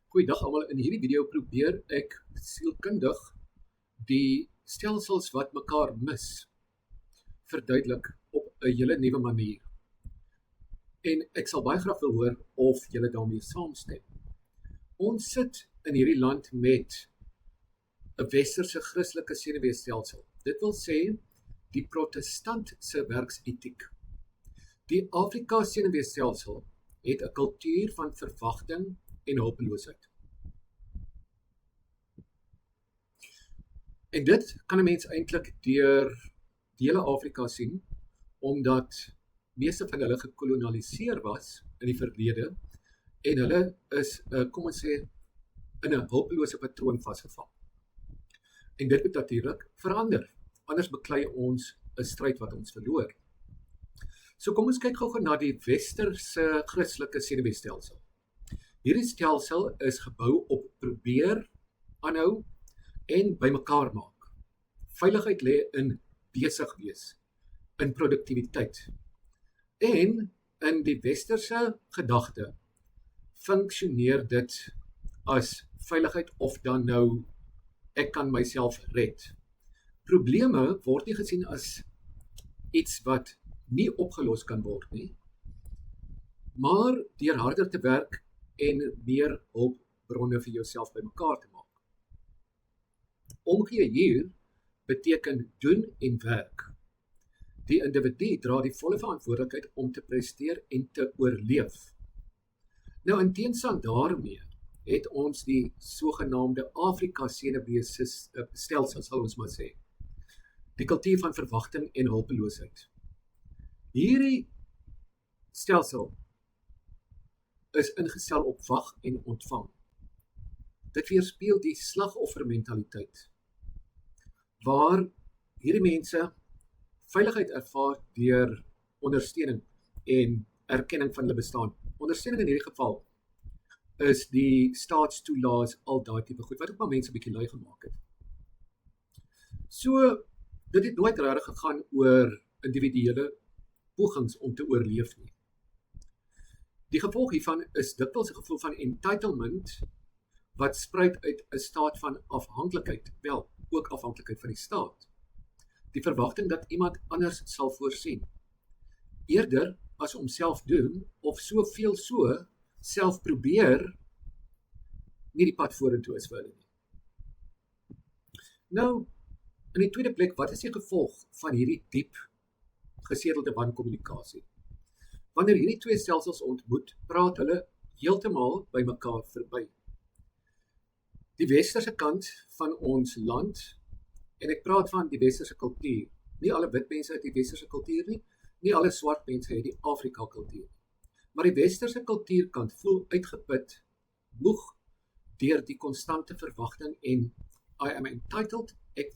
Goeiedag almal, in hierdie video probeer ek sielkundig die stelsels wat mekaar mis verduidelik op 'n hele nuwe manier. En ek sal baie graag wil hoor of julle daarmee saamstem. Ons sit in hierdie land met 'n westerse Christelike senuweestelsel. Dit wil sê die protestant se werksetiek. Die Afrika senuweestelsel het 'n kultuur van verwagting en hulpeloosheid. En dit kan 'n mens eintlik deur die hele Afrika sien, omdat meeste van hulle gekolonialiseer was in die verlede en hulle is, kom ons sê, in 'n hulpelose patroon vasgevang. En dit moet natuurlik verander, anders beklei ons 'n stryd wat ons verloor. So kom ons kyk gou-gou na die westerse Christelike senuweestelsel. Hierdie stelsel is gebou op probeer, aanhou en bymekaar maak. Veiligheid lê in besig wees, in produktiwiteit. En in die westerse gedagte funksioneer dit as veiligheid of dan nou ek kan myself red. Probleme word nie gesien as iets wat nie opgelos kan word nie, maar deur harder te werk en meer hulpbronne vir jouself bymekaar te maak. Omgee hier beteken doen en werk. Die individu dra die volle verantwoordelikheid om te presteer en te oorleef. Nou in teenstand daarmee het ons die sogenaamde Afrika senuweestelsel, sal ons maar sê. Die kultuur van verwagting en hulpeloosheid. Hierdie stelsel is ingestel op wag en ontvang. Dit weerspieël die slagoffermentaliteit, waar hierdie mense veiligheid ervaar deur ondersteuning en erkenning van hulle bestaan. Ondersteuning in hierdie geval is die staatstoelaas, al daai tipe goed, wat ook maar mense 'n bietjie lui gemaak het. So, dit het nooit regtig gegaan oor individuele pogings om te oorleef nie. Die gevolg hiervan is dikwels 'n gevoel van entitlement wat spruit uit 'n staat van afhanklikheid, wel, ook afhanklikheid van die staat. Die verwagting dat iemand anders sal voorsien, eerder as om self doen of soveel so self probeer, nie die pad vorentoe is vir hulle nie. Nou, in die tweede plek, wat is die gevolg van hierdie diep gesedelde wankommunikasie? Wanneer hierdie twee stelsels ontmoet, praat hulle heeltemal by mekaar verby. Die westerse kant van ons land, en ek praat van die westerse kultuur, nie alle wit mense het die westerse kultuur nie alle swart mense het die Afrika kultuur. Maar die westerse kultuurkant voel uitgeput, moeg deur die konstante verwagting en I am entitled, ek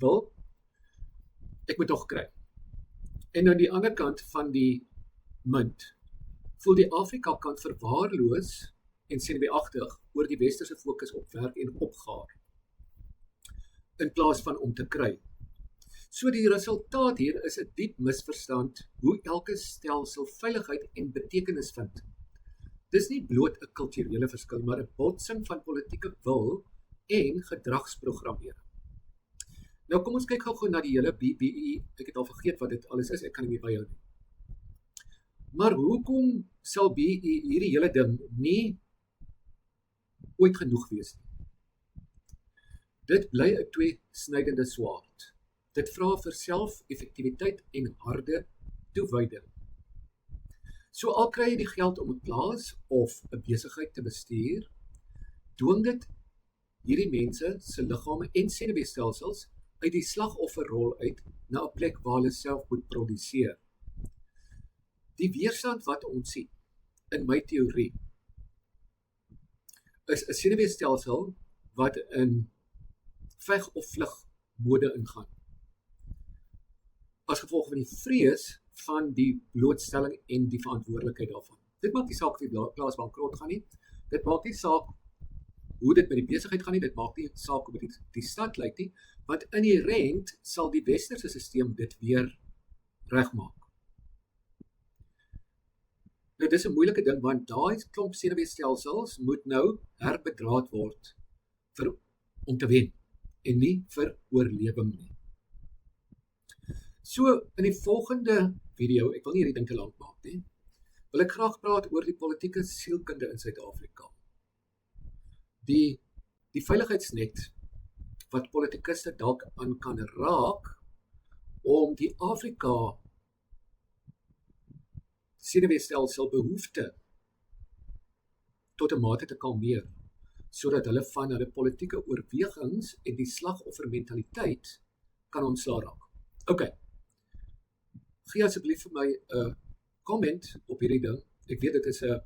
moet nog kry. En aan die ander kant van die munt, voel die Afrika kant verwaarloos en senuweeagtig oor die westerse fokus op werk en opgaar, in plaas van om te kry. So die resultaat hier is 'n diep misverstand hoe elke stelsel veiligheid en betekenis vind. Dis nie bloot 'n kulturele verskil, maar 'n botsing van politieke wil en gedragsprogrammering. Nou kom ons kyk gou na die hele BBE. Ek het al vergeet wat dit alles is, ek kan nie meer byhou nie. Maar hoekom sal BBE hierdie hele ding nie ooit genoeg wees nie? Dit bly 'n tweesnydende swaard. Dit vra vir self-effektiwiteit en harde toewyding. So al kry jy die geld om 'n plaas of 'n besigheid te bestuur, dwing dit hierdie mense se liggame en senuweestelsels uit die slagofferrol uit na 'n plek waar hulle self moet produseer. Die weerstand wat ons sien, in my teorie, is 'n senuweestelsel wat in veg of vlug mode ingaan. As gevolg van die vrees van die blootstelling en die verantwoordelikheid daarvan. Dit maak nie saak of die plaas bankrot gaan nie, dit maak nie saak hoe dit met die besigheid gaan nie, dit maak nie saak hoe die stad lyk nie, want inherent sal die westerse stelsel dit weer regmaak. Nou dis 'n moeilike ding want daai klomp senuweestelsels moet nou herbedraad word om te wen en nie vir oorlewing nie. So in die volgende video, ek wil nie hierdie ding te lank maak nie, wil ek graag praat oor die politieke sielkunde in Suid-Afrika. Die veiligheidsnet wat politikuste dalk aan kan raak om die Afrika senuweestelsel behoefte tot 'n mate te kalmeer, sodat hulle van hulle politieke oorwegings en die slagoffermentaliteit kan ontslaa raak. OK. Gee asseblief vir my 'n comment op hierdie ding. Ek weet dit is 'n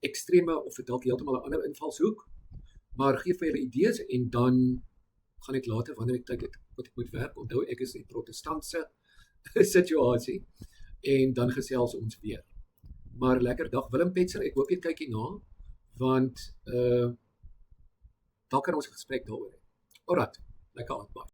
ekstreme of dalk heeltemal 'n ander invalshoek, maar gee vir julle idees en dan gaan ek later wanneer ek tyd het wat ek moet werk. Onthou ek is in 'n protestantse situasie en dan gesels ons weer. Maar lekker dag Willem Petzer, ek hoop jy kyk hierna want dalk kan ons 'n gesprek daaroor hê. Alraai, lekker aand.